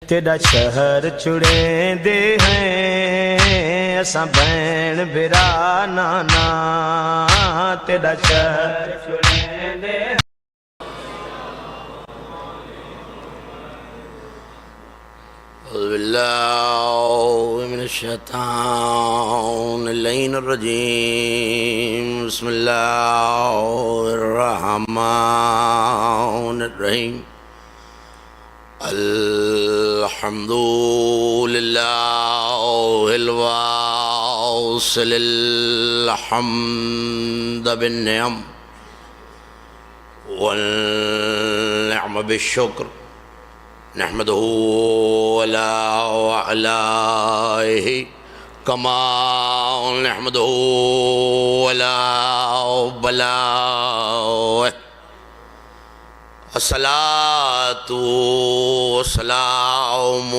تیرا شہر چڑیں دے ہیں اساں بین برا نانا تیرا شہر چڑیں دے اعوذ باللہ من الشیطان اللعین الرجیم بسم اللہ الرحمن الرحیم الحمد للہ الواصل الحمد بالنعم والنعم بالشکر نحمده ولا وعلائه كما نحمده ولا بلائه الصلاة والسلام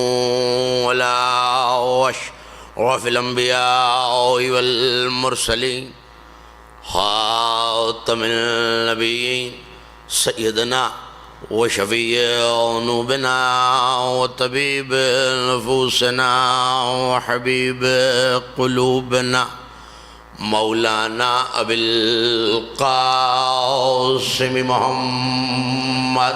على أشرف الأنبياء والمرسلين خاتم النبيين سيدنا وشفيع ذنوبنا وطبيب نفوسنا وحبيب قلوبنا مولانا أبي القاسم محمد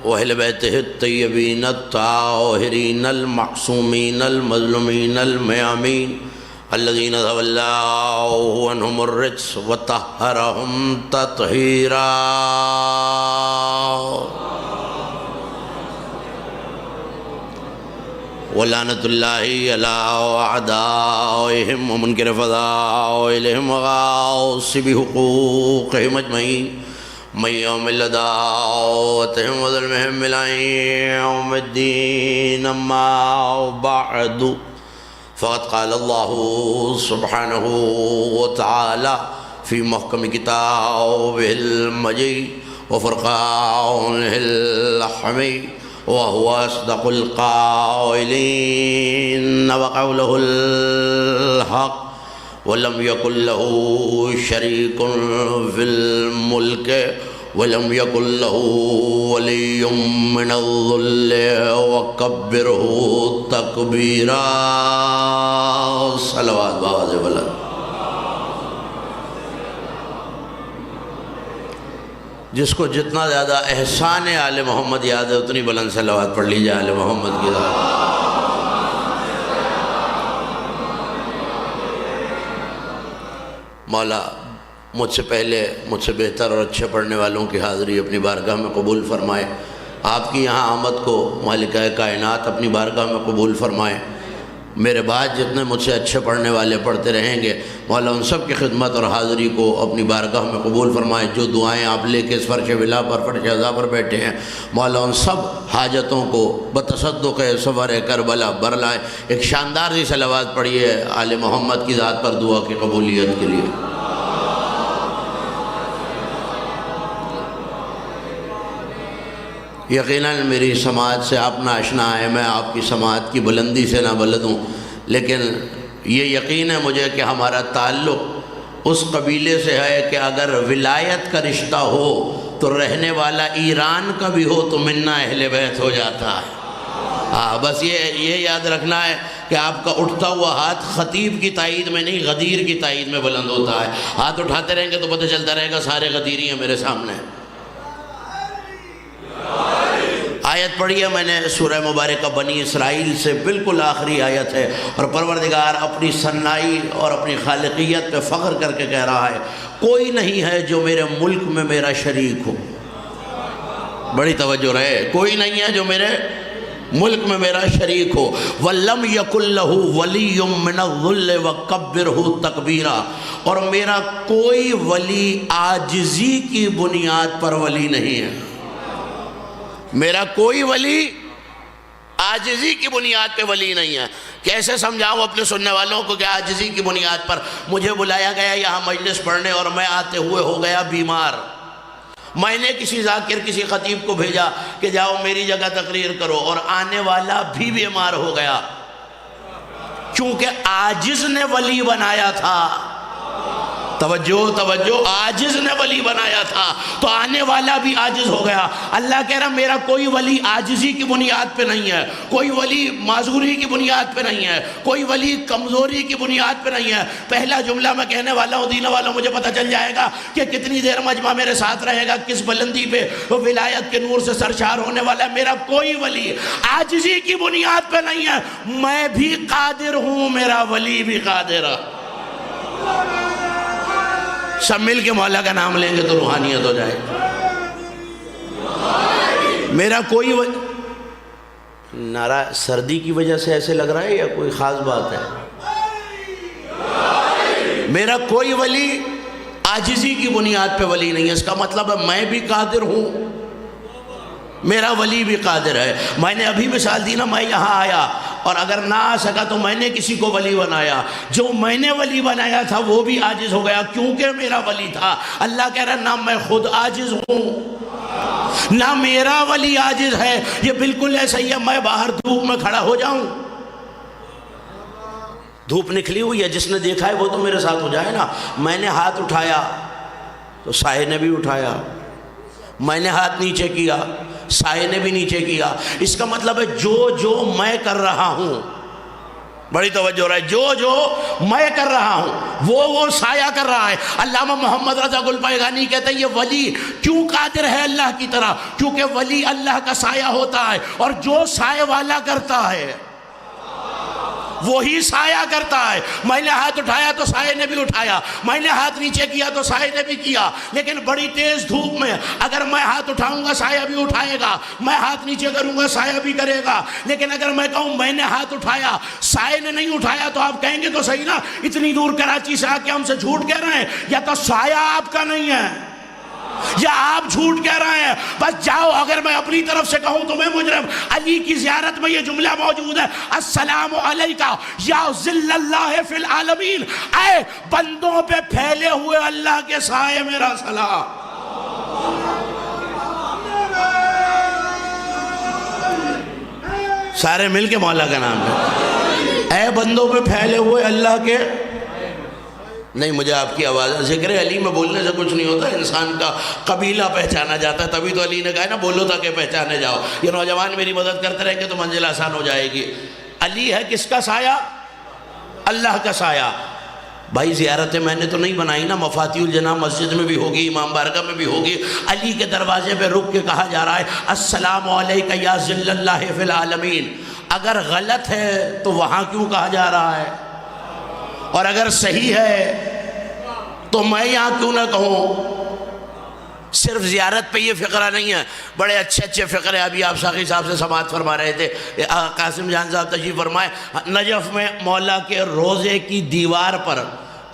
وأهل بيته الطيبين الطاهرين المعصومين المظلومين الميامين الذين تولوا عنهم الرجس وطهرهم تطهيرا ولعنة الله على أعدائهم ومنكر فضائلهم وغاصب حقوقهم أجمعين من يوم لدعوتهم وظلمهم إلى يوم الدين أما بعد فقد قال الله سبحانه وتعالى في محكم كتابه المجيد وفرقانه الحميد وهو أصدق القائلين وقوله الحق ولم يكن له شريك في الملك ولم يكن له ولي من الذل وكبره تكبيرا صلوات بآواز بلند جس کو جتنا زیادہ احسان آل محمد یاد ہے اتنی بلند صلوات پڑھ لیجئے آل محمد کی ذات مولا مجھ سے پہلے مجھ سے بہتر اور اچھے پڑھنے والوں کی حاضری اپنی بارگاہ میں قبول فرمائے آپ کی یہاں آمد کو مالکہ کائنات اپنی بارگاہ میں قبول فرمائے میرے بعد جتنے مجھ سے اچھے پڑھنے والے پڑھتے رہیں گے مولا ان سب کی خدمت اور حاضری کو اپنی بارگاہ میں قبول فرمائے جو دعائیں آپ لے کے اس فرش ولا پر فرش عزا پر بیٹھے ہیں مولا ان سب حاجتوں کو بتصدق صبر کربلا برلائے ایک شاندار سی صلوات پڑھیے آل محمد کی ذات پر دعا کی قبولیت کے لیے یقیناً میری سماعت سے آپ ناشنا ہے میں آپ کی سماعت کی بلندی سے نہ بلد ہوں لیکن یہ یقین ہے مجھے کہ ہمارا تعلق اس قبیلے سے ہے کہ اگر ولایت کا رشتہ ہو تو رہنے والا ایران کا بھی ہو تو منا اہل بیت ہو جاتا ہے بس یہ یاد رکھنا ہے کہ آپ کا اٹھتا ہوا ہاتھ خطیب کی تائید میں نہیں غدیر کی تائید میں بلند ہوتا ہے ہاتھ اٹھاتے رہیں گے تو پتہ چلتا رہے گا سارے غدیری ہیں میرے سامنے آیت پڑھی ہے میں نے سورہ مبارکہ بنی اسرائیل سے بالکل آخری آیت ہے اور پروردگار اپنی صنائی اور اپنی خالقیت پہ فخر کر کے کہہ رہا ہے کوئی نہیں ہے جو میرے ملک میں میرا شریک ہو بڑی توجہ رہے کوئی نہیں ہے جو میرے ملک میں میرا شریک ہو وَلَمْ يَكُنْ لَهُ وَلِيٌّ مِّنَ الظُّلِّ وَكَبِّرْهُ تَكْبِيرًا اور میرا کوئی ولی عاجزی کی بنیاد پر ولی نہیں ہے میرا کوئی ولی عاجزی کی بنیاد پہ ولی نہیں ہے کیسے سمجھاؤں اپنے سننے والوں کو کہ عاجزی کی بنیاد پر مجھے بلایا گیا یہاں مجلس پڑھنے اور میں آتے ہوئے ہو گیا بیمار میں نے کسی ذاکر کسی خطیب کو بھیجا کہ جاؤ میری جگہ تقریر کرو اور آنے والا بھی بیمار ہو گیا کیونکہ عاجز نے ولی بنایا تھا توجہ توجہ، عاجز نے ولی بنایا تھا تو آنے والا بھی عاجز ہو گیا۔ اللہ کہہ رہا میرا کوئی ولی عاجزی کی بنیاد پہ نہیں ہے، کوئی ولی معذوری کی بنیاد پہ نہیں ہے، کوئی ولی کمزوری کی بنیاد پہ نہیں ہے۔ پہلا جملہ میں کہنے والا ہوں، دینہ والوں مجھے پتہ چل جائے گا کہ کتنی دیر مجمع میرے ساتھ رہے گا، کس بلندی پہ وہ ولایت کے نور سے سرشار ہونے والا ہے۔ میرا کوئی ولی عاجزی کی بنیاد پہ نہیں ہے، میں بھی قادر ہوں، میرا ولی بھی قادر ہے۔ سب مل کے مولا کا نام لیں گے تو روحانیت ہو جائے۔ میرا کوئی نعرہ سردی کی وجہ سے ایسے لگ رہا ہے یا کوئی خاص بات ہے؟ میرا کوئی ولی عاجزی کی بنیاد پہ ولی نہیں ہے، اس کا مطلب ہے میں بھی قادر ہوں، میرا ولی بھی قادر ہے۔ میں نے ابھی مثال دی نا، میں یہاں آیا اور اگر نہ آ سکا تو میں نے کسی کو ولی بنایا، جو میں نے ولی بنایا تھا وہ بھی عاجز ہو گیا کیونکہ میرا ولی تھا۔ اللہ کہہ رہا نہ میں خود عاجز ہوں نہ میرا ولی عاجز ہے۔ یہ بالکل ایسا ہی ہے، میں باہر دھوپ میں کھڑا ہو جاؤں، دھوپ نکلی ہوئی ہے، جس نے دیکھا ہے وہ تو میرے ساتھ ہو جائے نا۔ میں نے ہاتھ اٹھایا تو سائے نے بھی اٹھایا، میں نے ہاتھ نیچے کیا سائے نے بھی نیچے کیا۔ اس کا مطلب ہے جو میں کر رہا ہوں، بڑی توجہ رہے، جو میں کر رہا ہوں وہ سایہ کر رہا ہے۔ علامہ محمد رضا گلپائگانی کہتے ہیں یہ ولی کیوں قادر ہے اللہ کی طرح؟ کیونکہ ولی اللہ کا سایہ ہوتا ہے، اور جو سایہ والا کرتا ہے وہی سایہ کرتا ہے۔ میں نے ہاتھ اٹھایا تو سائے نے بھی اٹھایا، میں نے ہاتھ نیچے کیا تو سائے نے بھی کیا۔ لیکن بڑی تیز دھوپ میں اگر میں ہاتھ اٹھاؤں گا سایہ بھی اٹھائے گا، میں ہاتھ نیچے کروں گا سایہ بھی کرے گا۔ لیکن اگر میں کہوں میں نے ہاتھ اٹھایا سائے نے نہیں اٹھایا تو آپ کہیں گے تو صحیح نا، اتنی دور کراچی سے آ کے ہم سے جھوٹ کہہ رہے ہیں، یا تو سایہ آپ کا نہیں ہے یا آپ جھوٹ کہہ رہے ہیں۔ بس جاؤ، اگر میں اپنی طرف سے کہوں تو میں مجرم۔ علی کی زیارت میں یہ جملہ موجود ہے، السلام علیکہ یا ظل اللہ فی العالمین، اے بندوں پہ پھیلے ہوئے اللہ کے سائے میرا سلام۔ سارے مل کے مولا کا نام ہے، اے بندوں پہ پھیلے ہوئے اللہ کے۔ نہیں، مجھے آپ کی آواز، ذکر علی میں بولنے سے کچھ نہیں ہوتا، انسان کا قبیلہ پہچانا جاتا ہے، تبھی تو علی نے کہا ہے نا بولو تاکہ پہچانے جاؤ۔ یہ نوجوان میری مدد کرتے رہیں گے تو منزل آسان ہو جائے گی۔ علی ہے کس کا سایہ؟ اللہ کا سایہ۔ بھائی زیارتیں میں نے تو نہیں بنائی نا، مفاتیح الجنان مسجد میں بھی ہوگی، امام بارگاہ میں بھی ہوگی۔ علی کے دروازے پہ رک کے کہا جا رہا ہے السلام علیکہ یا ظل اللہ فی العالمین۔ اگر غلط ہے تو وہاں کیوں کہا جا رہا ہے، اور اگر صحیح ہے تو میں یہاں کیوں نہ کہوں؟ صرف زیارت پہ یہ فقرہ نہیں ہے، بڑے اچھے اچھے فقرے ابھی آپ ساقی صاحب سے سماعت فرما رہے تھے، قاسم جان صاحب تشریف فرمائے، نجف میں مولا کے روضے کی دیوار پر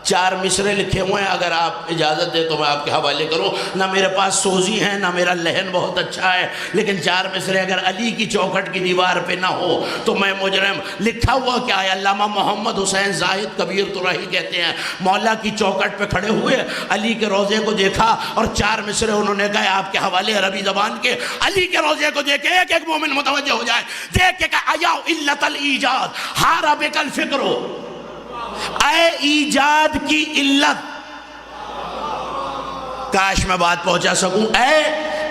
4 مصرے لکھے ہوئے ہیں، اگر آپ اجازت دیں تو میں آپ کے حوالے کروں۔ نہ میرے پاس سوزی ہے نہ میرا لہن بہت اچھا ہے، لیکن 4 مصرے اگر علی کی چوکھٹ کی دیوار پہ نہ ہو تو میں مجرم۔ لکھا ہوا کیا ہے؟ علامہ محمد حسین زاہد کبیر طرحی کہتے ہیں مولا کی چوکھٹ پہ کھڑے ہوئے علی کے روضے کو دیکھا اور 4 مصرے انہوں نے کہا آپ کے حوالے عربی زبان کے۔ علی کے روضے کو دیکھ کے ایک مومن متوجہ ہو جائے، دیکھ کے کہا ایا علت الایجاد حار بک الفکر، اے ایجاد کی علت۔ کاش میں بات پہنچا سکوں، اے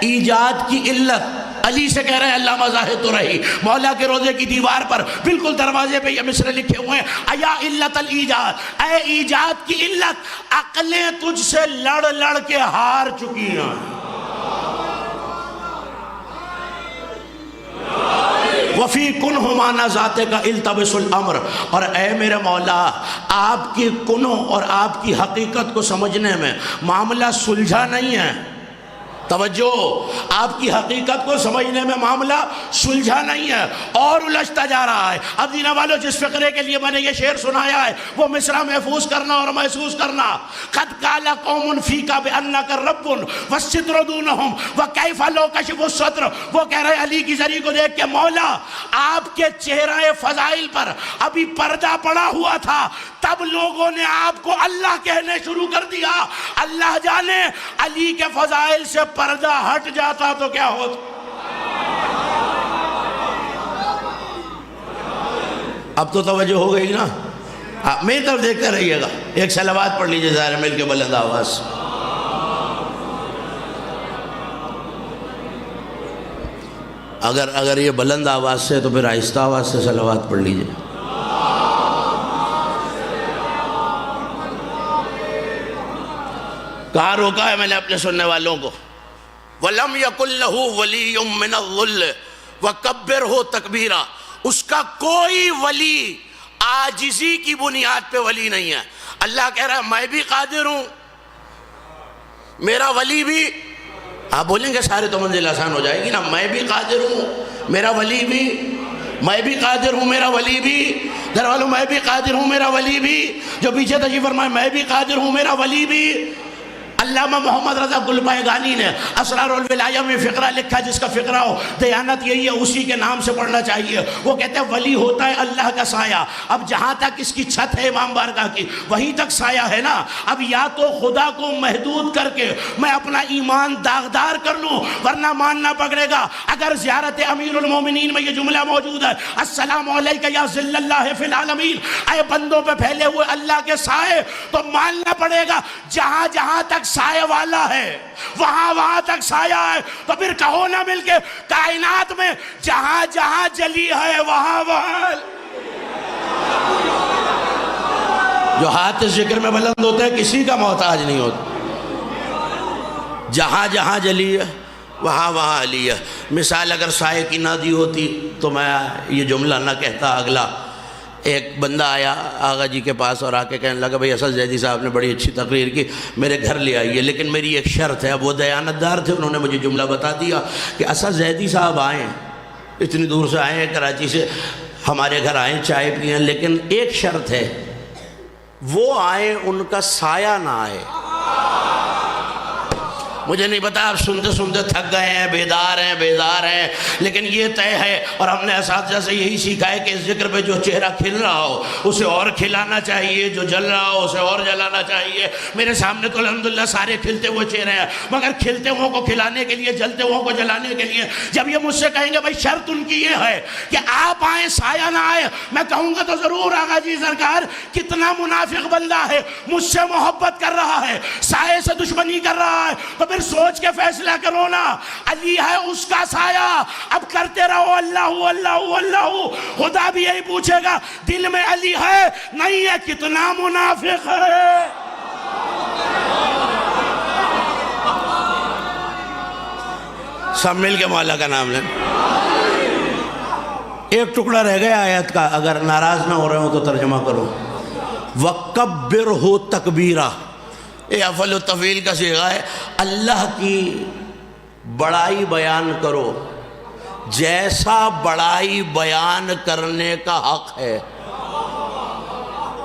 ایجاد کی علت۔ علی سے کہہ رہے ہیں علامہ زاہد طرحی، مولا کے روضے کی دیوار پر بالکل دروازے پہ یہ مصرے لکھے ہوئے ہیں، ایا علت الایجاد، اے ایجاد کی علت، عقلیں تجھ سے لڑ لڑ کے ہار چکی ہیں۔ وفی کنہما ذات کا التبس الامر، اور اے میرے مولا آپ کی کنوں اور آپ کی حقیقت کو سمجھنے میں معاملہ سلجھا نہیں ہے۔ توجہ، آپ کی حقیقت کو سمجھنے میں معاملہ سلجھا نہیں ہے اور الجھتا جا رہا ہے۔ اب دینہ والو، جس فقرے کے لیے میں نے یہ شعر سنایا ہے وہ مصرع محفوظ کرنا اور محسوس کرنا۔ قد قال قوم فیک بانک رب والستر دونہم وکیف لو کشف الستر۔ وہ کہہ رہے علی کی زری کو دیکھ کے مولا آپ کے چہرہ فضائل پر ابھی پردہ پڑا ہوا تھا، تب لوگوں نے آپ کو اللہ کہنے شروع کر دیا۔ اللہ جانے علی کے فضائل سے پردہ ہٹ جاتا تو کیا ہوتا۔ اب تو توجہ ہو گئی نا، میری طرف دیکھتے رہیے گا. ایک صلوات پڑھ لیجیے ظاہر مل کے بلند آواز. اگر یہ بلند آواز سے تو پھر آہستہ آواز سے صلوات پڑھ لیجیے. کہاں روکا ہے میں نے اپنے سننے والوں کو؟ وَلَمْ يَكُلْ لَهُ وَلِيٌّ مِّنَ الظُّلِّ وَكَبِّرْهُ تَكْبِيرًا. اس کا کوئی ولی عاجزی کی بنیاد پہ ولی نہیں ہے. اللہ کہہ رہا ہے میں بھی قادر ہوں، میرا ولی بھی. آپ بولیں گے سارے تو منزل آسان ہو جائے گی نا. میں بھی قادر ہوں، میرا ولی بھی. میں بھی قادر ہوں، میرا ولی بھی. گھر والوں میں بھی قادر ہوں، میرا ولی بھی. جو پیچھے تشریف فرمائے میں بھی قادر ہوں، میرا ولی بھی. علامہ محمد رضا گلپائے گانی نے اسرار الولایہ میں فقرہ لکھا، جس کا فقرہ ہو دیانت یہی ہے، اسی کے نام سے پڑھنا چاہیے. وہ کہتے ہیں ولی ہوتا ہے اللہ کا سایہ. اب جہاں تک اس کی چھت ہے امام بارگاہ کی وہیں تک سایہ ہے نا. اب یا تو خدا کو محدود کر کے میں اپنا ایمان داغدار کر لوں ورنہ ماننا پکڑے گا. اگر زیارت امیر المومنین میں یہ جملہ موجود ہے السلام علیکہ یا ذل اللہ فی العالمین، اے بندوں پہ پھیلے ہوئے اللہ کے سائے، تو ماننا پڑے گا جہاں جہاں تک سائے والا ہے وہاں تک سایہ ہے. تو پھر کہو نہ مل کے کائنات میں جہاں جہاں جلی ہے وہاں. جو ہاتھ ذکر میں بلند ہوتا ہے کسی کا محتاج نہیں ہوتا. جہاں جہاں جلی ہے وہاں علی ہے. مثال اگر سائے کی نہ دی ہوتی تو میں یہ جملہ نہ کہتا. اگلا ایک بندہ آیا آغا جی کے پاس اور آ کے کہنے لگا بھئی اسد زیدی صاحب نے بڑی اچھی تقریر کی، میرے گھر لے آئیے، لیکن میری ایک شرط ہے. اب وہ دیانتدار تھے، انہوں نے مجھے جملہ بتا دیا کہ اسد زیدی صاحب آئیں، اتنی دور سے آئے ہیں کراچی سے، ہمارے گھر آئیں چائے پئیں، لیکن ایک شرط ہے، وہ آئیں ان کا سایہ نہ آئے. مجھے نہیں پتا آپ سنتے سنتے تھک گئے ہیں، بیدار ہیں، لیکن یہ طے ہے اور ہم نے اساتذہ سے یہی سیکھا ہے کہ اس ذکر پہ جو چہرہ کھل رہا ہو اسے اور کھلانا چاہیے، جو جل رہا ہو اسے اور جلانا چاہیے. میرے سامنے تو الحمدللہ سارے کھلتے ہوئے چہرے ہیں، مگر کھلتے ہوئے کو کھلانے کے لیے، جلتے ہوئے کو جلانے کے لیے جب یہ مجھ سے کہیں گے بھائی شرط ان کی یہ ہے کہ آپ آئیں سایہ نہ آئے، میں کہوں گا تو ضرور آقا جی سرکار کتنا منافق بندہ ہے، مجھ سے محبت کر رہا ہے، سائے سے دشمنی کر رہا ہے. تو پھر سوچ کے فیصلہ کرو نا. علی ہے اس کا سایہ، اب کرتے رہو اللہ اللہ اللہ. خدا بھی یہی پوچھے گا دل میں علی ہے نہیں ہے، کتنا منافق ہے. سب مل کے مولا کا نام لیں. ایک ٹکڑا رہ گیا آیت کا، اگر ناراض نہ ہو رہے ہو تو ترجمہ کرو. وَكَبِّرْهُ تَكْبِيرًا. یہ افعل و تفعیل کا صیغہ ہے. اللہ کی بڑائی بیان کرو جیسا بڑائی بیان کرنے کا حق ہے.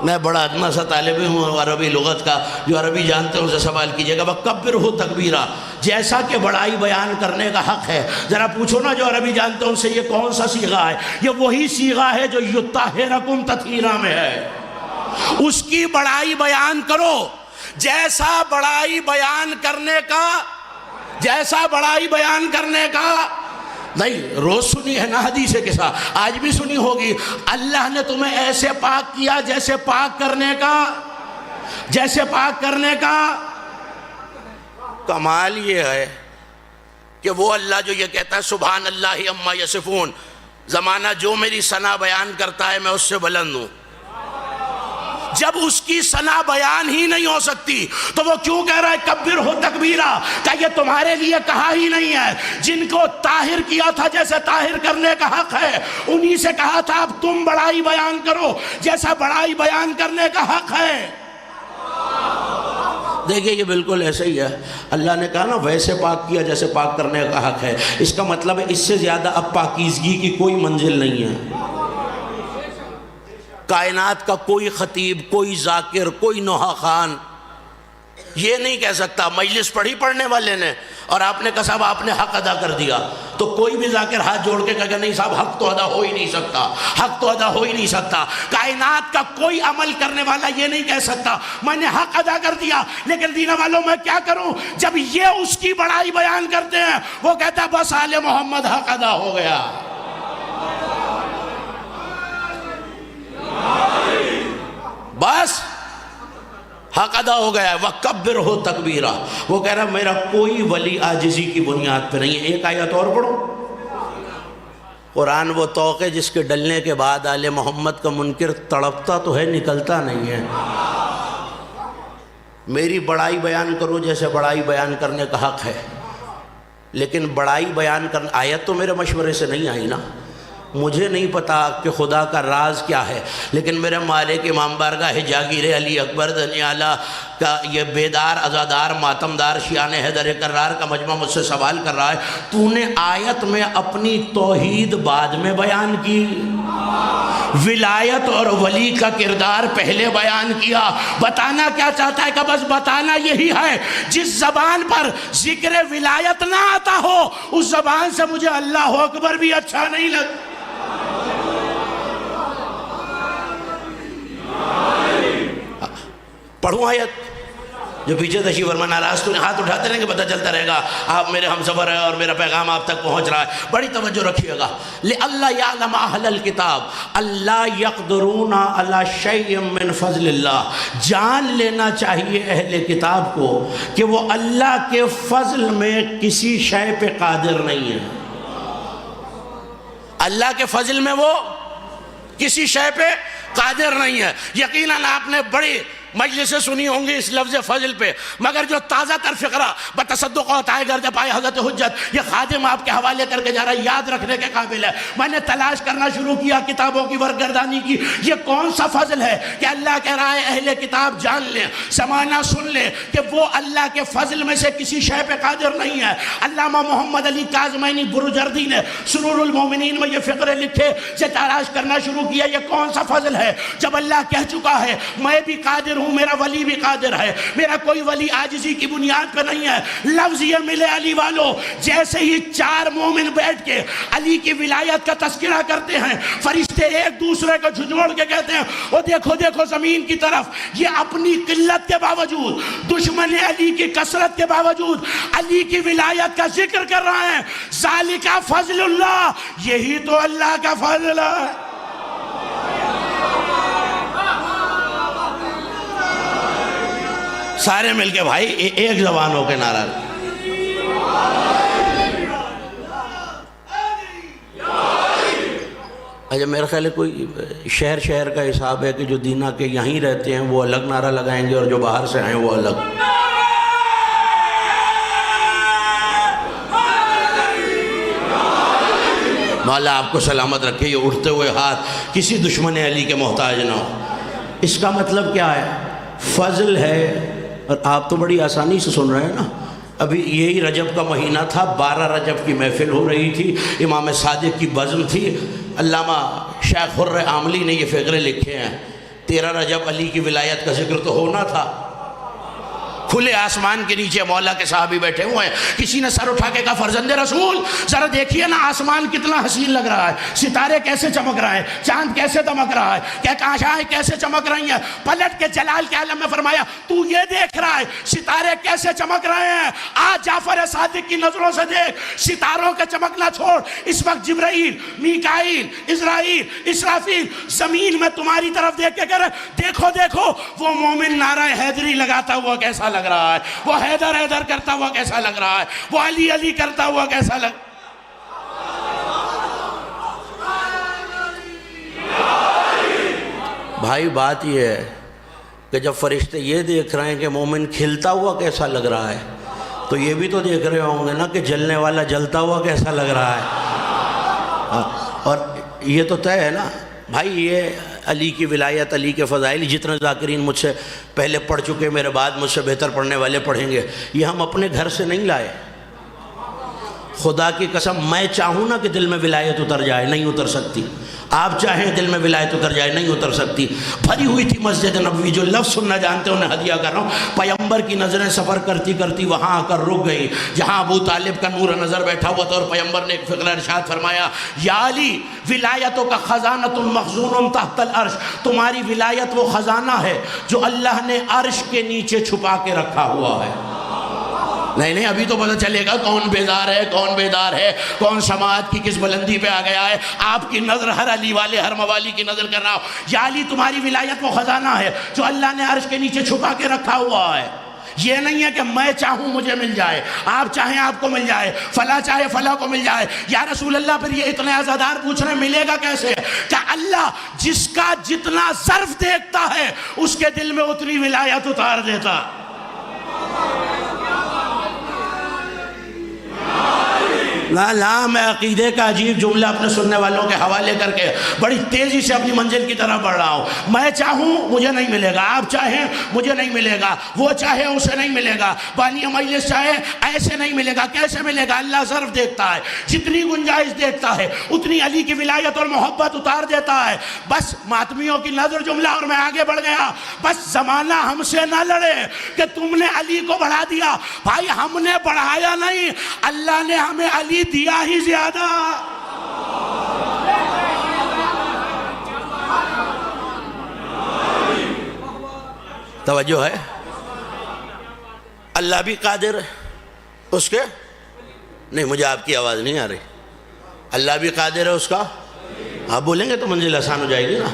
میں بڑا ادنا سا طالب ہوں عربی لغت کا، جو عربی جانتے ہیں اسے سوال کیجئے گا. وَكَبِّرْهُ تَكْبِيرًا، جیسا کہ بڑائی بیان کرنے کا حق ہے. ذرا پوچھو نا جو عربی جانتے ہیں ان سے یہ کون سا صیغہ ہے؟ یہ وہی صیغہ ہے جو یُطَہِّرَکُمْ تَطْہِیرًا میں ہے. اس کی بڑائی بیان کرو جیسا بڑائی بیان کرنے کا، جیسا بڑائی بیان کرنے کا. نہیں روز سنی ہے نا حدیث قصہ، آج بھی سنی ہوگی. اللہ نے تمہیں ایسے پاک کیا جیسے پاک کرنے کا، جیسے پاک کرنے کا. کمال یہ ہے کہ وہ اللہ جو یہ کہتا ہے سبحان اللہ عما یصفون، زمانہ جو میری ثنا بیان کرتا ہے میں اس سے بلند ہوں. جب اس کی ثنا بیان ہی نہیں ہو سکتی تو وہ کیوں کہہ رہا ہے کبرہ تکبیرا؟ کہ یہ تمہارے لیے کہا ہی نہیں ہے. جن کو طاہر کیا تھا جیسے طاہر کرنے کا حق ہے انہی سے کہا تھا اب تم بڑائی بیان کرو جیسا بڑائی بیان کرنے کا حق ہے. دیکھیں یہ بالکل ایسا ہی ہے. اللہ نے کہا نا ویسے پاک کیا جیسے پاک کرنے کا حق ہے. اس کا مطلب ہے اس سے زیادہ اب پاکیزگی کی کوئی منزل نہیں ہے. کائنات کا کوئی خطیب، کوئی ذاکر، کوئی نوحہ خان یہ نہیں کہہ سکتا مجلس پڑھی پڑھنے والے نے اور آپ نے کہا صاحب آپ نے حق ادا کر دیا، تو کوئی بھی ذاکر ہاتھ جوڑ کے کہا نہیں صاحب حق تو ادا ہو ہی نہیں سکتا، حق تو ادا ہو ہی نہیں سکتا. کائنات کا کوئی عمل کرنے والا یہ نہیں کہہ سکتا میں نے حق ادا کر دیا. لیکن دینہ والوں میں کیا کروں جب یہ اس کی بڑائی بیان کرتے ہیں، وہ کہتا ہے بس آل محمد حق ادا ہو گیا. بس حق ادا ہو گیا ہے۔ وَكَبِّرْهُ تَكْبِيرًا، وہ کہہ رہا میرا کوئی ولی عاجزی کی بنیاد پہ نہیں ہے۔ ایک آیت اور پڑھو۔ قرآن وہ توق ہے جس کے ڈلنے کے بعد آل محمد کا منکر تڑپتا تو ہے، نکلتا نہیں ہے۔ میری بڑائی بیان کرو جیسے بڑائی بیان کرنے کا حق ہے، لیکن بڑائی بیان کرنا، آیت تو میرے مشورے سے نہیں آئی نا، مجھے نہیں پتا کہ خدا کا راز کیا ہے، لیکن میرے مالک امام بارگاہ جاگیر علی اکبر دنیا اعلیٰ کا یہ بیدار ازادار ماتمدار شیان حیدر کرار کا مجمع مجھ سے سوال کر رہا ہے، تو نے آیت میں اپنی توحید بعد میں بیان کی، ولایت اور ولی کا کردار پہلے بیان کیا۔ بتانا کیا چاہتا ہے کہ بس بتانا یہی ہے، جس زبان پر ذکر ولایت نہ آتا ہو اس زبان سے مجھے اللہ اکبر بھی اچھا نہیں لگتا۔ پڑھوں آیت؟ جو پیچھے تشریف فرما ناراض تو ہاتھ اٹھاتے رہیں گے، پتہ چلتا رہے گا آپ میرے ہم سفر ہیں اور میرا پیغام آپ تک پہنچ رہا ہے۔ بڑی توجہ رکھیے گا۔ لِأَلَّا يَعْلَمَ أَهْلَ الْكِتَابِ أَلَّا يَقْدِرُونَ عَلَى شَيْءٍ مِّن فَضْلِ اللَّهِ، جان لینا چاہیے اہل کتاب کو کہ وہ اللہ کے فضل میں کسی شے پہ قادر نہیں ہے۔ اللہ کے فضل میں وہ کسی شے پہ قادر نہیں ہے۔ یقیناً آپ نے بڑی مجلسیں سنی ہوں گی اس لفظ فضل پہ، مگر جو تازہ تر فقرہ بتصدق و عطائے گرد پائے حضرت حجت، یہ خادم آپ کے حوالے کر کے جا رہا ہے، یاد رکھنے کے قابل ہے۔ میں نے تلاش کرنا شروع کیا، کتابوں کی ورگردانی کی، یہ کون سا فضل ہے کہ اللہ کہہ رہا ہے اہل کتاب جان لیں، سمانا سن لیں کہ وہ اللہ کے فضل میں سے کسی شے پہ قادر نہیں ہے۔ علامہ محمد علی کاظمینی برجردی نے سرور المومنین میں یہ فقرے لکھے، سے تلاش کرنا شروع کیا یہ کون سا فضل ہے جب اللہ کہہ چکا ہے میں بھی قادر ہوں، میرا ولی بھی قادر ہے، میرا کوئی ولی عاجزی کی بنیاد پہ نہیں ہے۔ لفظ یہ ملے علی والو، جیسے ہی چار مومن بیٹھ کے علی کی ولایت کا تذکرہ کرتے ہیں، فرشتے ایک دوسرے کو جھنجھوڑ کے کہتے ہیں او دیکھو دیکھو زمین کی طرف، یہ اپنی قلت کے باوجود، دشمن علی کی کثرت کے باوجود علی کی ولایت کا ذکر کر رہے ہیں۔ ذالک فضل اللہ، یہی تو اللہ کا فضل ہے۔ سارے مل کے بھائی ایک زبان ہو کے نعرہ۔ اچھا میرا خیال ہے کوئی شہر کا حساب ہے کہ جو دینا کے یہیں رہتے ہیں وہ الگ نعرہ لگائیں گے اور جو باہر سے آئیں وہ الگ۔ مولا آپ کو سلامت رکھے، یہ اٹھتے ہوئے ہاتھ کسی دشمن علی کے محتاج نہ ہو۔ اس کا مطلب کیا ہے؟ فضل ہے، اور آپ تو بڑی آسانی سے سن رہے ہیں نا۔ ابھی یہی رجب کا مہینہ تھا، 12 رجب کی محفل ہو رہی تھی، امام صادق کی بزم تھی، علامہ شیخ حر عاملی نے یہ فقرے لکھے ہیں۔ 13 رجب علی کی ولایت کا ذکر تو ہونا تھا، کھلے آسمان کے نیچے مولا کے صحابی بیٹھے ہوئے ہیں، کسی نے سر اٹھا کے کہا فرزند رسول ذرا دیکھیے نا آسمان کتنا حسین لگ رہا ہے، ستارے کیسے چمک رہے ہیں، چاند کیسے دمک رہا ہے، کہ کاشائیں کیسے چمک رہی ہیں۔ پلٹ کے جلال کے عالم میں فرمایا تو یہ دیکھ رہا ہے ستارے کیسے چمک رہے ہیں، آج جعفر صادق کی نظروں سے دیکھ، ستاروں کا چمکنا چھوڑ، اس وقت جبرائیل، میکائیل، اسرائیل، اسرافیل زمین میں تمہاری طرف دیکھ کے کہہ رہے دیکھو دیکھو وہ مومن نعرہ حیدری لگاتا ہوا کیسا لگ رہا ہے، وہ حیدر حیدر کرتا ہوا کیسا لگ رہا ہے، وہ علی علی کرتا ہوا کیسا لگ۔ بھائی بات یہ ہے کہ جب فرشتے یہ دیکھ رہے ہیں کہ مومن کھلتا ہوا کیسا لگ رہا ہے تو یہ بھی تو دیکھ رہے ہوں گے نا کہ جلنے والا جلتا ہوا کیسا لگ رہا ہے۔ اور یہ تو طے ہے نا بھائی، یہ علی کی ولایت، علی کے فضائل جتنے ذاکرین مجھ سے پہلے پڑھ چکے، میرے بعد مجھ سے بہتر پڑھنے والے پڑھیں گے، یہ ہم اپنے گھر سے نہیں لائے۔ خدا کی قسم میں چاہوں نا کہ دل میں ولایت اتر جائے، نہیں اتر سکتی۔ آپ چاہیں دل میں ولایت اتر جائے، نہیں اتر سکتی۔ بھری ہوئی تھی مسجد نبوی، جو لفظ سننا جانتے ہیں انہیں ہدیہ کر رہا ہوں۔ پیغمبر کی نظریں سفر کرتی کرتی وہاں آ کر رک گئی جہاں ابو طالب کا نور نظر بیٹھا ہوا تھا، اور پیغمبر نے ایک فقرہ ارشاد فرمایا یا علی ولایتوں کا خزانۃ مخزون تحت العرش، تمہاری ولایت وہ خزانہ ہے جو اللہ نے عرش کے نیچے چھپا کے رکھا ہوا ہے۔ نہیں ابھی تو پتہ چلے گا کون بیدار ہے کون بیدار ہے، کون سماعت کی کس بلندی پہ آ گیا ہے۔ آپ کی نظر ہر علی والے ہر موالی کی نظر کر رہا ہو۔ یا علی تمہاری ولایت وہ خزانہ ہے جو اللہ نے عرش کے نیچے چھپا کے رکھا ہوا ہے۔ یہ نہیں ہے کہ میں چاہوں مجھے مل جائے، آپ چاہیں آپ کو مل جائے، فلاں چاہے فلاں کو مل جائے۔ یا رسول اللہ پھر یہ اتنے عزادار پوچھ رہے ہیں ملے گا کیسے؟ کہ اللہ جس کا جتنا ظرف دیکھتا ہے اس کے دل میں اتنی ولایت اتار دیتا۔ لا میں عقیدے کا عجیب جملہ اپنے سننے والوں کے حوالے کر کے بڑی تیزی سے اپنی منزل کی طرف بڑھ رہا ہوں۔ میں چاہوں مجھے نہیں ملے گا، آپ چاہیں مجھے نہیں ملے گا، وہ چاہے اسے نہیں ملے گا، بانی مجلس چاہے ایسے نہیں ملے گا۔ کیسے ملے گا؟ اللہ ظرف دیکھتا ہے، جتنی گنجائش دیکھتا ہے اتنی علی کی ولایت اور محبت اتار دیتا ہے۔ بس ماتمیوں کی نظر جملہ اور میں آگے بڑھ گیا۔ بس زمانہ ہم سے نہ لڑے کہ تم نے علی کو بڑھا دیا۔ بھائی ہم نے بڑھایا نہیں، اللہ نے ہمیں علی دیا ہی زیادہ۔ توجہ ہے؟ اللہ بھی قادر ہے اس کے، نہیں مجھے آپ کی آواز نہیں آ رہی، اللہ بھی قادر ہے اس کا، آپ بولیں گے تو منزل آسان ہو جائے گی نا۔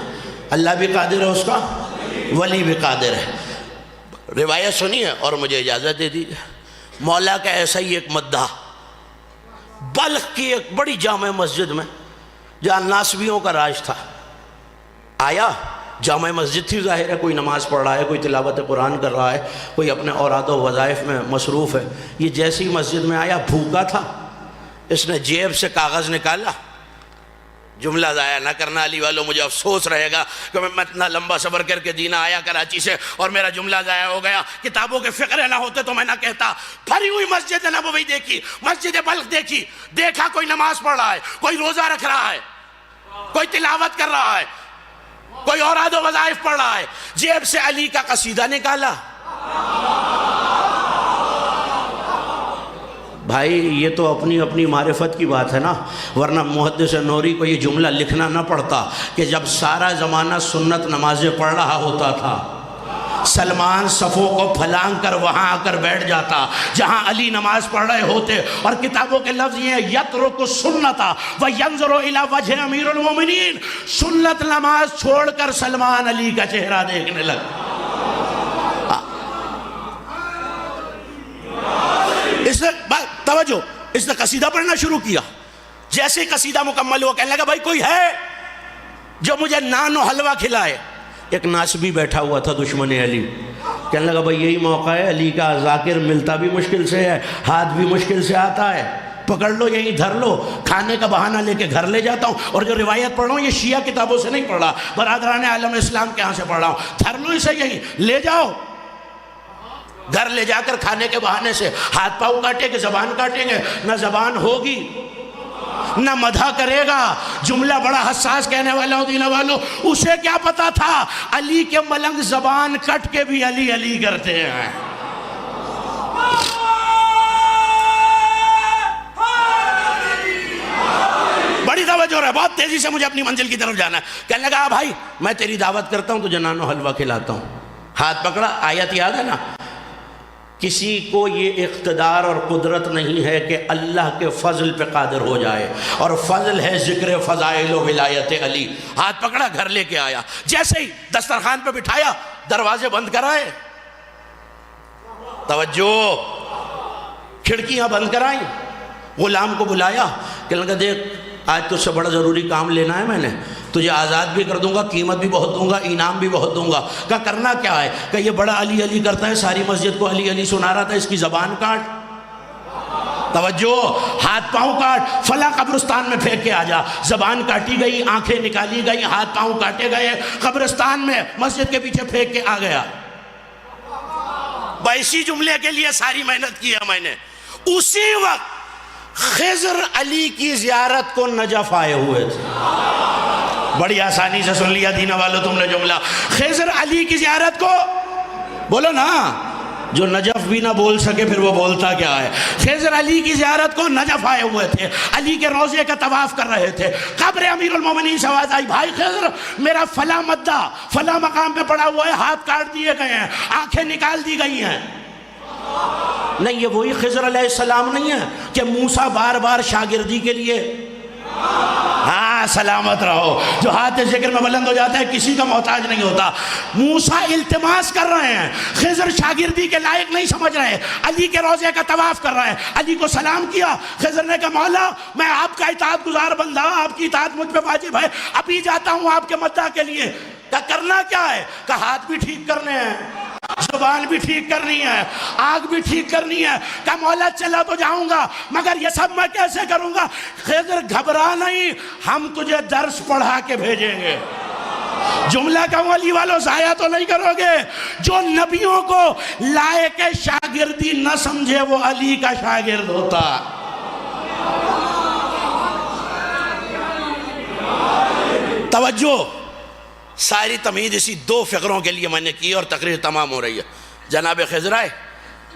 اللہ بھی قادر ہے اس کا، ولی بھی قادر ہے۔ روایت سنیے اور مجھے اجازت دے دیجیے۔ مولا کا ایسا ہی ایک مداح بلخ کی ایک بڑی جامع مسجد میں جہاں ناسبیوں کا راج تھا آیا۔ جامع مسجد تھی، ظاہر ہے کوئی نماز پڑھ رہا ہے، کوئی تلاوت قرآن کر رہا ہے، کوئی اپنے اوراد و وظائف میں مصروف ہے۔ یہ جیسی مسجد میں آیا بھوکا تھا، اس نے جیب سے کاغذ نکالا۔ جملہ ضائع نہ کرنا علی والوں، مجھے افسوس رہے گا کہ میں اتنا لمبا سفر کر کے دینہ آیا کراچی سے اور میرا جملہ ضائع ہو گیا۔ کتابوں کے فقرے نہ ہوتے تو میں نہ کہتا۔ بھری ہوئی مسجد نبوی دیکھی، مسجد بلخ دیکھی، دیکھا کوئی نماز پڑھ رہا ہے، کوئی روزہ رکھ رہا ہے، کوئی تلاوت کر رہا ہے، کوئی اوراد و وظائف پڑھ رہا ہے، جیب سے علی کا قصیدہ نکالا۔ بھائی یہ تو اپنی اپنی معرفت کی بات ہے نا، ورنہ محدث نوری کو یہ جملہ لکھنا نہ پڑتا کہ جب سارا زمانہ سنت نمازیں پڑھ رہا ہوتا تھا، سلمان صفوں کو پھلانگ کر وہاں آ کر بیٹھ جاتا جہاں علی نماز پڑھ رہے ہوتے، اور کتابوں کے لفظ یہ ہیں یترک السنۃ وینظر الی وجہ امیر المومنین، سنت نماز چھوڑ کر سلمان علی کا چہرہ دیکھنے لگا۔ اس نے توجہ، اس نے قصیدہ پڑھنا شروع کیا۔ جیسے قصیدہ مکمل ہوا کہنے لگا بھائی کوئی ہے جو مجھے نان و حلوہ کھلائے۔ ایک ناسبی بیٹھا ہوا تھا دشمن علی، کہنے لگا بھائی یہی موقع ہے، علی کا ذاکر ملتا بھی مشکل سے ہے، ہاتھ بھی مشکل سے آتا ہے، پکڑ لو یہیں دھر لو، کھانے کا بہانہ لے کے گھر لے جاتا ہوں، اور جو روایت پڑھ رہا ہوں یہ شیعہ کتابوں سے نہیں پڑھ رہا، برادران عالم اسلام کے ہاں سے پڑھ رہا ہوں، دھر لو اسے یہیں لے جاؤ۔ گھر لے جا کر کھانے کے بہانے سے ہاتھ پاؤں کاٹیں گے، زبان کاٹیں گے، نہ زبان ہوگی نہ مدح کرے گا۔ جملہ بڑا حساس کہنے والا ہوں دینہ والوں، اسے کیا پتا تھا علی کے ملنگ زبان کٹ کے بھی علی علی کرتے ہیں۔ بڑی توجہ ہے، بہت تیزی سے مجھے اپنی منزل کی طرف جانا ہے۔ کہنے لگا بھائی میں تیری دعوت کرتا ہوں، تجھے نان و حلوہ کھلاتا ہوں۔ ہاتھ پکڑا، آیت یاد ہے نا، کسی کو یہ اقتدار اور قدرت نہیں ہے کہ اللہ کے فضل پہ قادر ہو جائے، اور فضل ہے ذکر فضائل و ولایت علی۔ ہاتھ پکڑا، گھر لے کے آیا، جیسے ہی دسترخوان پہ بٹھایا دروازے بند کرائے، توجہ، کھڑکیاں بند کرائیں، غلام کو بلایا، کہنے لگا دیکھ آج تجھ سے بڑا ضروری کام لینا ہے، میں نے تجھے آزاد بھی کر دوں گا، قیمت بھی بہت دوں گا، انعام بھی بہت دوں گا۔ کہا کرنا کیا ہے؟ کہ یہ بڑا علی علی کرتا ہے، ساری مسجد کو علی علی سنا رہا تھا، اس کی زبان کاٹ۔ توجہ، ہاتھ پاؤں کاٹ، فلاں قبرستان میں پھینک کے آ جا۔ زبان کاٹی گئی، آنکھیں نکالی گئی، ہاتھ پاؤں کاٹے گئے، قبرستان میں مسجد کے پیچھے پھینک کے آ گیا۔ اسی جملے کے لیے ساری محنت کی ہے میں نے۔ اسی وقت خضر علی کی زیارت کو نجف آئے ہوئے تھے۔ بڑی آسانی سے سن لیا دینہ والوں تم نے جملہ، خضر علی کی زیارت کو، بولو نا، جو نجف بھی نہ بول سکے پھر وہ بولتا کیا ہے۔ خضر علی کی زیارت کو نجف آئے ہوئے تھے، علی کے روضے کا طواف کر رہے تھے، قبر امیر المومنین سے آواز آئی بھائی خضر میرا فلاں مدہ فلاں مقام پہ پڑا ہوا ہے، ہاتھ کاٹ دیے گئے ہیں، آنکھیں نکال دی گئی ہیں۔ نہیں، یہ وہی خضر علیہ السلام نہیں ہے کہ موسیٰ بار بار شاگردی کے لیے، ہاں سلامت رہو، جو ہاتھ ذکر میں بلند ہو جاتا ہے کسی کا محتاج نہیں ہوتا۔ موسیٰ التماس کر رہے ہیں، خضر شاگردی کے لائق نہیں سمجھ رہے، علی کے روضے کا طواف کر رہے ہیں، علی کو سلام کیا، خضر نے کہا مولا میں آپ کا اطاعت گزار بندہ، آپ کی اطاعت مجھ پہ واجب ہے، ابھی جاتا ہوں آپ کے مداح کے لیے۔ کہا کرنا کیا ہے؟ کہا ہاتھ بھی ٹھیک کرنے ہیں، زبان بھی ٹھیک کرنی ہے، آنکھ بھی ٹھیک کرنی ہے۔ کہا مولا چلا تو جاؤں گا مگر یہ سب میں کیسے کروں گا؟ خضر گھبرا نہیں، ہم تجھے درس پڑھا کے بھیجیں گے۔ جملہ کہوں علی والوں ضائع تو نہیں کرو گے؟ جو نبیوں کو لائق شاگردی نہ سمجھے وہ علی کا شاگرد ہوتا۔ توجہ، ساری تمہید اسی دو فقروں کے لیے میں نے کی اور تقریر تمام ہو رہی ہے۔ جناب خضر آئے،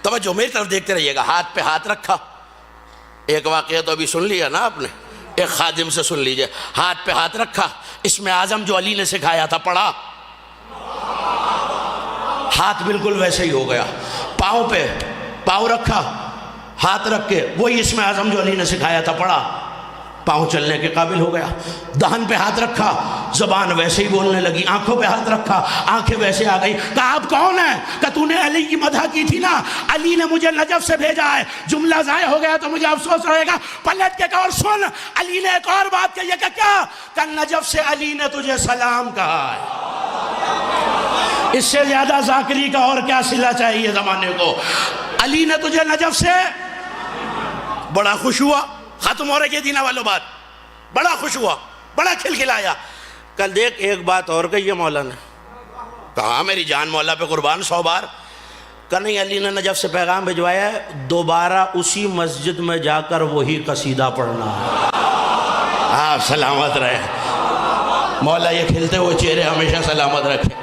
توجہ میری طرف دیکھتے رہیے گا، ہاتھ پہ ہاتھ رکھا۔ ایک واقعہ تو ابھی سن لیا نا آپ نے، ایک خادم سے سن لیجئے، ہاتھ پہ ہاتھ رکھا، اسم اعظم جو علی نے سکھایا تھا پڑھا، ہاتھ بالکل ویسے ہی ہو گیا۔ پاؤں پہ پاؤں رکھا، ہاتھ رکھ کے وہی اسم اعظم جو علی نے سکھایا تھا پڑھا، پاؤں چلنے کے قابل ہو گیا۔ دہن پہ ہاتھ رکھا، زبان ویسے ہی بولنے لگی۔ آنکھوں پہ ہاتھ رکھا، آنکھیں ویسے آ گئی۔ کہا آپ کون ہیں؟ کہ تو نے علی کی مدح کی تھی نا، علی نے مجھے نجف سے بھیجا ہے، جملہ ضائع ہو گیا تو مجھے افسوس رہے گا۔ پلٹ کے کہا اور سن، علی نے ایک اور بات کہی ہے کہ کیا؟ کہ نجف سے علی نے تجھے سلام کہا ہے۔ اس سے زیادہ ذاکری کا اور کیا صلہ چاہیے زمانے کو؟ علی نے تجھے نجف سے، بڑا خوش ہوا، ختم ہو رہی ہے دینہ والوں بات، بڑا خوش ہوا، بڑا کھلکھلایا۔ کل دیکھ ایک بات اور کہی ہے مولا نے، کہا میری جان مولا پہ قربان 100 بار۔ کہا نہیں، علی نے نجف سے پیغام بھجوایا ہے، دوبارہ اسی مسجد میں جا کر وہی قصیدہ پڑھنا ہے۔ آپ سلامت رہے، مولا یہ کھلتے ہوئے چہرے ہمیشہ سلامت رکھے۔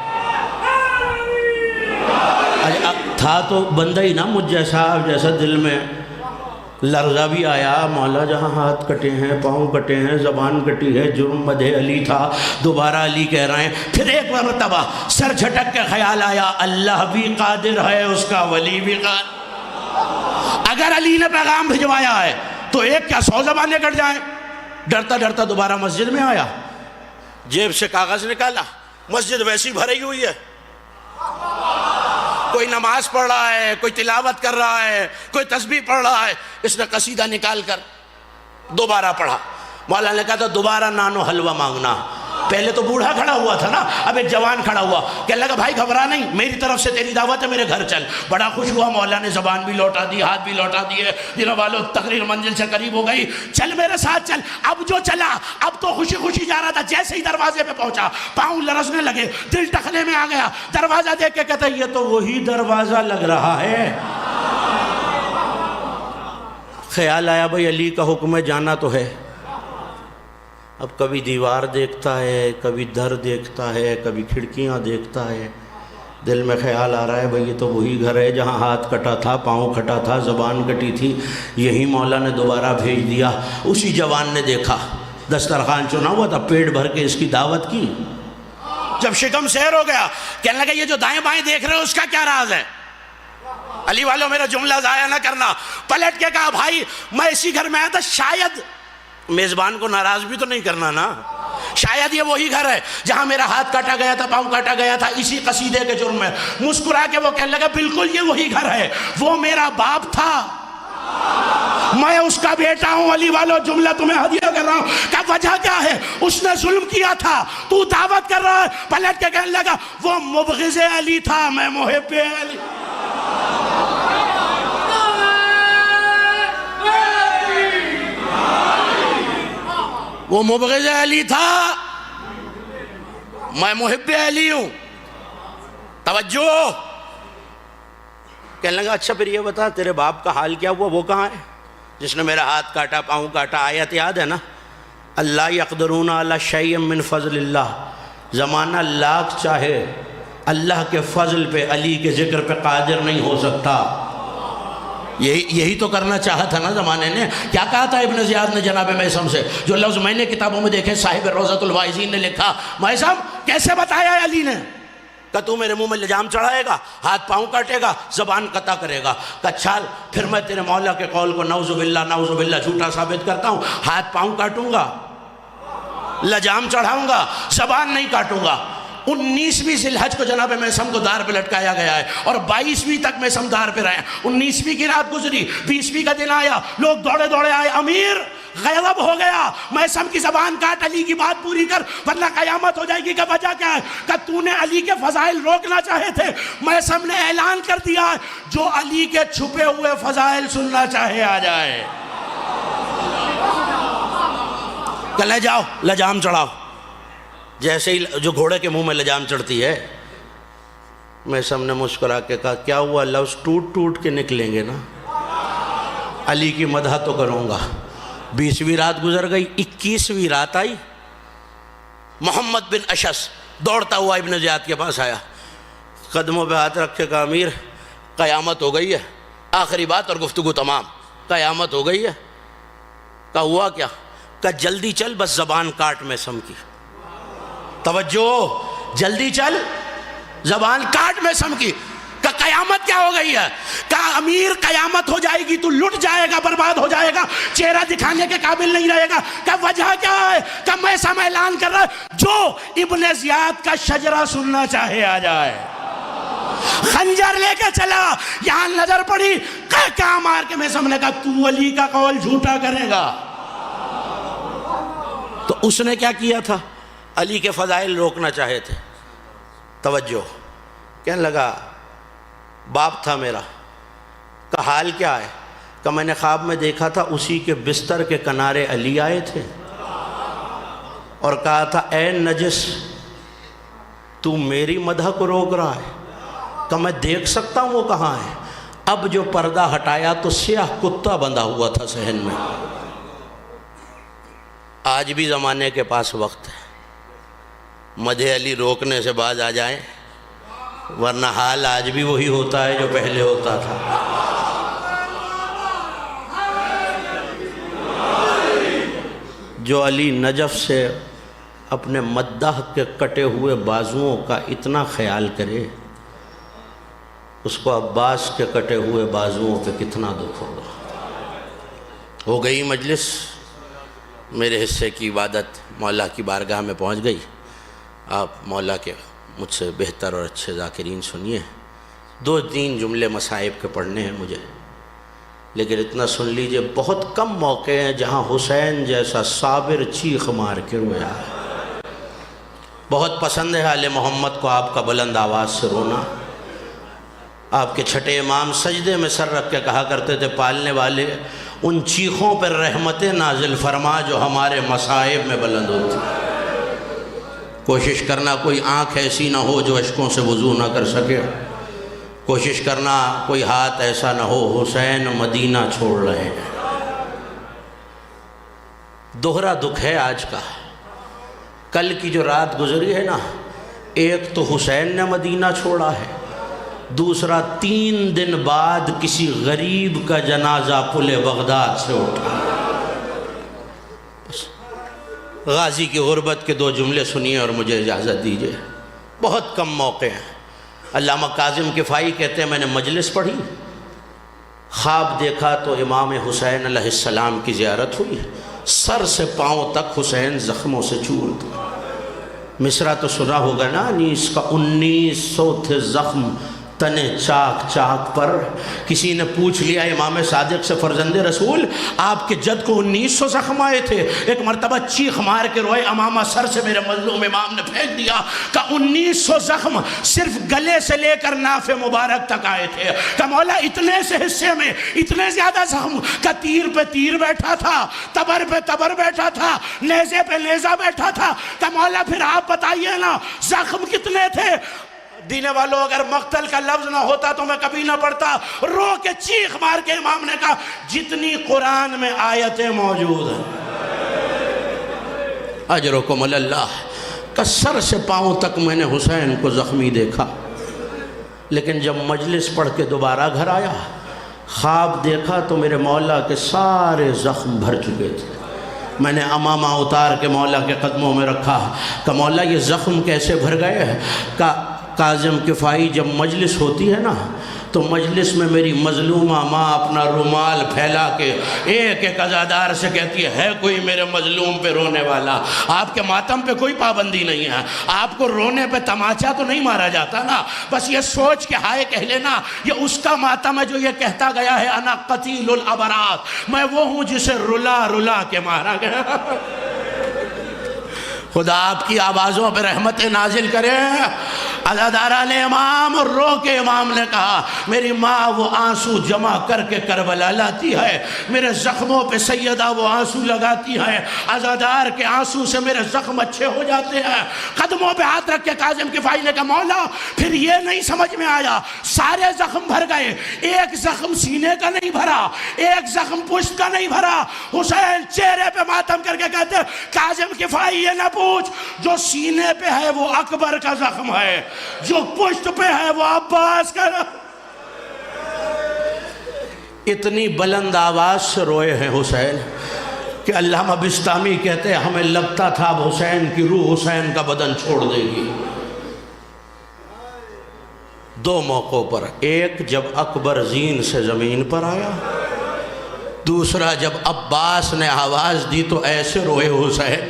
تھا تو بندہ ہی نا مجھ جیسا، جیسا دل میں لرزہ بھی آیا، مولا جہاں ہاتھ کٹے ہیں، پاؤں کٹے ہیں، زبان کٹی ہے، جرم مدح علی تھا، دوبارہ علی کہہ رہے ہیں۔ پھر ایک مرتبہ سر جھٹک کے خیال آیا، اللہ بھی قادر ہے، اس کا ولی بھی قادر۔ اگر علی نے پیغام بھجوایا ہے تو ایک کیا 100 زبانیں کٹ جائیں؟ ڈرتا ڈرتا دوبارہ مسجد میں آیا، جیب سے کاغذ نکالا، مسجد ویسی بھری ہوئی ہے، کوئی نماز پڑھ رہا ہے، کوئی تلاوت کر رہا ہے، کوئی تسبیح پڑھ رہا ہے۔ اس نے قصیدہ نکال کر دوبارہ پڑھا۔ مولا نے کہا تھا دوبارہ نانو حلوہ مانگنا۔ پہلے تو بوڑھا کھڑا ہوا تھا نا، اب ایک جوان کھڑا ہوا، کہنے لگا بھائی گھبرا نہیں، میری طرف سے تیری دعوت ہے، میرے گھر چل۔ بڑا خوش ہوا، مولا نے زبان بھی لوٹا دی، ہاتھ بھی لوٹا دیے۔ دنوں والوں تقریر منزل سے قریب ہو گئی، چل میرے ساتھ چل۔ اب جو چلا، اب تو خوشی خوشی جا رہا تھا، جیسے ہی دروازے پہ پہنچا پاؤں لرزنے لگے، دل ٹخنے میں آ گیا۔ دروازہ دیکھ کے کہتا یہ تو وہی دروازہ لگ رہا ہے۔ خیال آیا بھئی علی کا حکم ہے، جانا تو ہے۔ اب کبھی دیوار دیکھتا ہے، کبھی در دیکھتا ہے، کبھی کھڑکیاں دیکھتا ہے، دل میں خیال آ رہا ہے بھئی یہ تو وہی گھر ہے جہاں ہاتھ کٹا تھا، پاؤں کٹا تھا، زبان کٹی تھی، یہی مولا نے دوبارہ بھیج دیا۔ اسی جوان نے دیکھا، دسترخوان چنا ہوا تھا، پیٹ بھر کے اس کی دعوت کی۔ جب شکم سیر ہو گیا، کہنے لگا یہ جو دائیں بائیں دیکھ رہے ہو اس کا کیا راز ہے؟ علی والوں میرا جملہ ضائع نہ کرنا۔ پلٹ کے کہا بھائی میں اسی گھر میں آیا تھا، شاید میزبان کو ناراض بھی تو نہیں کرنا نا، شاید یہ وہی گھر ہے جہاں میرا ہاتھ کاٹا گیا تھا، پاؤں کاٹا گیا تھا، اسی قصیدے کے جرم میں۔ مسکرا کے وہ کہنے لگا بالکل یہ وہی گھر ہے، وہ میرا باپ تھا، میں اس کا بیٹا ہوں۔ علی والوں جملہ تمہیں ہدیہ کر رہا ہوں۔ کہ وجہ کیا ہے؟ اس نے ظلم کیا تھا، تو دعوت کر رہا ہے۔ پلٹ کے کہنے لگا وہ مبغض علی تھا، میں محب علی۔ وہ مبغض علی تھا، میں محب علی ہوں۔ توجہ، کہنے لگا اچھا پھر یہ بتا تیرے باپ کا حال کیا ہوا، وہ کہاں ہے جس نے میرا ہاتھ کاٹا، پاؤں کاٹا؟ آیت یاد ہے نا، اللہ یقدرون علی شیء من فضل اللہ، زمانہ لاکھ چاہے اللہ کے فضل پہ، علی کے ذکر پہ قادر نہیں ہو سکتا۔ یہی تو کرنا چاہا تھا نا زمانے نے۔ کیا کہا تھا ابن زیاد نے جناب میثم سے؟ جو لفظ میں نے کتابوں میں دیکھے، صاحب روضۃ الواعظین نے لکھا، میثم کیسے بتایا ہے علی نے؟ کہ تو میرے منہ میں لجام چڑھائے گا، ہاتھ پاؤں کاٹے گا، زبان قطع کرے گا، کہ چل پھر میں تیرے مولا کے قول کو نعوذ باللہ جھوٹا ثابت کرتا ہوں، ہاتھ پاؤں کاٹوں گا، لجام چڑھاؤں گا، زبان نہیں کاٹوں گا۔ 19ویں ذی الحج کو جناب میثم کو دار پہ لٹکایا گیا ہے اور 22ویں تک میثم دار پہ رہے۔ 19ویں کی رات گزری، 20ویں کا دن آیا، لوگ دوڑے دوڑے آئے، امیر غضب ہو گیا، میثم کی زبان کاٹ، علی کی بات پوری کر ورنہ قیامت ہو جائے گی۔ کہ وجہ کیا ہے؟ کہ تو نے علی کے فضائل روکنا چاہے تھے، میثم نے اعلان کر دیا ہے جو علی کے چھپے ہوئے فضائل سننا چاہے آ جائے، کہ لے جاؤ لجام چڑھاؤ۔ جیسے ہی جو گھوڑے کے منہ میں لجام چڑھتی ہے، میثم نے مسکرا کے کہا کیا ہوا، لفظ ٹوٹ ٹوٹ کے نکلیں گے نا، علی کی مدح تو کروں گا۔ 20ویں رات گزر گئی، 21ویں رات آئی، محمد بن اشعث دوڑتا ہوا ابن زیاد کے پاس آیا، قدموں پہ ہاتھ رکھ کے کہا امیر قیامت ہو گئی ہے، آخری بات اور گفتگو تمام، قیامت ہو گئی ہے۔ کہا ہوا کیا؟ کہا جلدی چل بس زبان کاٹ میثم کی، توجہ، جلدی چل زبان کاٹ میثم کی۔ کہ قیامت کیا ہو گئی ہے؟ کہا امیر قیامت ہو جائے گی، تو لٹ جائے گا، برباد ہو جائے گا، چہرہ دکھانے کے قابل نہیں رہے گا۔ کہ وجہ کیا ہے؟ کہ میثم اعلان کر رہا ہے جو ابن زیاد کا شجرہ سننا چاہے آ جائے۔ خنجر لے کے چلا، یہاں نظر پڑی، کہاں مار کے میثم نے کہا تو علی کا قول جھوٹا کرے گا۔ تو اس نے کیا کیا تھا؟ علی کے فضائل روکنا چاہے تھے۔ توجہ، کہنے لگا باپ تھا میرا، کہ حال کیا ہے؟ کہ میں نے خواب میں دیکھا تھا اسی کے بستر کے کنارے علی آئے تھے اور کہا تھا اے نجس تو میری مدح کو روک رہا ہے، کہ میں دیکھ سکتا ہوں وہ کہاں ہے۔ اب جو پردہ ہٹایا تو سیاہ کتا بندھا ہوا تھا صحن میں۔ آج بھی زمانے کے پاس وقت ہے، مدح علی روکنے سے باز آ جائیں، ورنہ حال آج بھی وہی ہوتا ہے جو پہلے ہوتا تھا۔ جو علی نجف سے اپنے مداح کے کٹے ہوئے بازوؤں کا اتنا خیال کرے، اس کو عباس کے کٹے ہوئے بازوؤں پہ کتنا دکھ ہوگا۔ ہو گئی مجلس، میرے حصے کی عبادت مولا کی بارگاہ میں پہنچ گئی۔ آپ مولا کے مجھ سے بہتر اور اچھے ذاکرین سنیے، 2-3 جملے مصائب کے پڑھنے ہیں مجھے، لیکن اتنا سن لیجئے بہت کم موقع ہیں جہاں حسین جیسا صابر چیخ مار کے رویا ہے۔ بہت پسند ہے آل محمد کو آپ کا بلند آواز سے رونا۔ آپ کے چھٹے امام سجدے میں سر رکھ کے کہا کرتے تھے پالنے والے ان چیخوں پر رحمتیں نازل فرما جو ہمارے مصائب میں بلند ہوتی۔ کوشش کرنا کوئی آنکھ ایسی نہ ہو جو اشکوں سے وضو نہ کر سکے، کوشش کرنا کوئی ہاتھ ایسا نہ ہو، حسین مدینہ چھوڑ رہے ہیں۔ دوہرا دکھ ہے آج کا، کل کی جو رات گزری ہے نا، ایک تو حسین نے مدینہ چھوڑا ہے، دوسرا 3 دن بعد کسی غریب کا جنازہ پل بغداد سے اٹھا۔ غازی کی غربت کے 2 جملے سنیے اور مجھے اجازت دیجئے، بہت کم موقع ہیں۔ علامہ کاظم کفائی کہتے ہیں میں نے مجلس پڑھی، خواب دیکھا تو امام حسین علیہ السلام کی زیارت ہوئی، سر سے پاؤں تک حسین زخموں سے چور تھا۔ مصرع تو سنا ہوگا نا، 1900 تھے زخم تنے چاک چاک پر۔ کسی نے پوچھ لیا امام صادق سے فرزند رسول آپ کے جد کو 1900 زخم آئے تھے؟ ایک مرتبہ چیخ مار کے روئے، امامہ سر سے میرے مظلوم امام نے پھینک دیا کہ 1900 زخم صرف گلے سے لے کر ناف مبارک تک آئے تھے۔ کہ مولا اتنے سے حصے میں اتنے زیادہ زخم، کہ تیر پہ تیر بیٹھا تھا، تبر پہ تبر بیٹھا تھا، نیزے پہ نیزہ بیٹھا تھا۔ کہ مولا پھر آپ بتائیے نا زخم کتنے تھے؟ دینے والوں اگر مقتل کا لفظ نہ ہوتا تو میں کبھی نہ پڑھتا۔ رو کے چیخ مار کے امام نے کہا جتنی قرآن میں آیتیں موجود ہیں، اجرکم اللہ، کہ سر سے پاؤں تک میں نے حسین کو زخمی دیکھا۔ لیکن جب مجلس پڑھ کے دوبارہ گھر آیا، خواب دیکھا تو میرے مولا کے سارے زخم بھر چکے تھے۔ میں نے امامہ اتار کے مولا کے قدموں میں رکھا کہ مولا یہ زخم کیسے بھر گئے؟ کہ کاظم کفائی جب مجلس ہوتی ہے نا تو مجلس میں میری مظلومہ ماں اپنا رومال پھیلا کے ایک ایک عزادار سے کہتی ہے کوئی میرے مظلوم پہ رونے والا؟ آپ کے ماتم پہ کوئی پابندی نہیں ہے، آپ کو رونے پہ تماچا تو نہیں مارا جاتا نا، بس یہ سوچ کے ہائے کہہ لینا یہ اس کا ماتم ہے جو یہ کہتا گیا ہے انا قتیل الابرات، میں وہ ہوں جسے رلا رلا کے مارا گیا۔ خدا آپ کی آوازوں پہ رحمت نازل کرے۔ عزاداران امام اور رو کے امام نے کہا میری ماں وہ آنسو جمع کر کے کربلا لاتی ہے، میرے زخموں پہ سیدہ وہ آنسو لگاتی ہے، عزادار کے آنسو سے میرے زخم اچھے ہو جاتے ہیں۔ قدموں پہ ہاتھ رکھ کے کاظم کفائی نے کہا مولا پھر یہ نہیں سمجھ میں آیا، سارے زخم بھر گئے، ایک زخم سینے کا نہیں بھرا، ایک زخم پشت کا نہیں بھرا۔ حسین چہرے پہ ماتم کر کے کہتے کاظم کفائی یہ نہ پوچھ، جو سینے پہ ہے وہ اکبر کا زخم ہے، جو پشت پہ ہے وہ عباس کا۔ اتنی بلند آواز سے روئے ہیں حسین کہ علامہ بسطامی کہتے ہیں ہمیں لگتا تھا اب حسین کی روح حسین کا بدن چھوڑ دے گی۔ دو موقعوں پر، ایک جب اکبر زین سے زمین پر آیا، دوسرا جب عباس نے آواز دی تو ایسے روئے حسین۔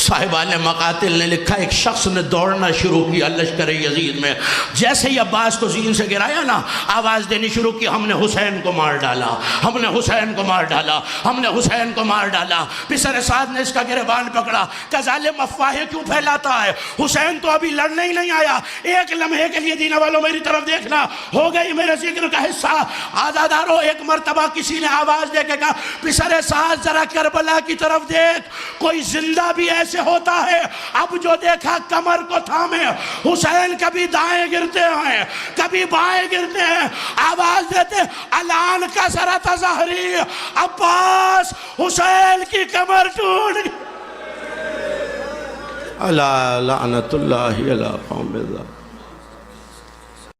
صاحبان مقاتل نے لکھا ایک شخص نے دوڑنا شروع کیا لشکر یزید میں، جیسے ہی عباس کو زین سے گرایا نا آواز دینی شروع کی ہم نے حسین کو مار ڈالا، ہم نے حسین کو مار ڈالا، ہم نے حسین کو مار ڈالا۔ پسر سعد نے اس کا گریبان پکڑا کہ ظالم افواہیں کیوں پھیلاتا ہے، حسین تو ابھی لڑنے ہی نہیں آیا، ایک لمحے کے لیے دین والوں میری طرف دیکھنا، ہو گئی میرے ذکر کا حصہ۔ آزاداروں ایک مرتبہ کسی نے آواز دے کے کہا پسر سعد ذرا کربلا کی طرف دیکھ، کوئی زندہ بھی ایسے ہوتا ہے۔ اب جو دیکھا کمر کو تھامے، حسین کبھی دائیں گرتے ہیں کبھی بائیں گرتے ہیں، آواز دیتے الان کا سرت ظہری، عباس حسین کی کمر ٹوٹ گئی۔ اللہ لعنت اللہ علی قوم الظالمین۔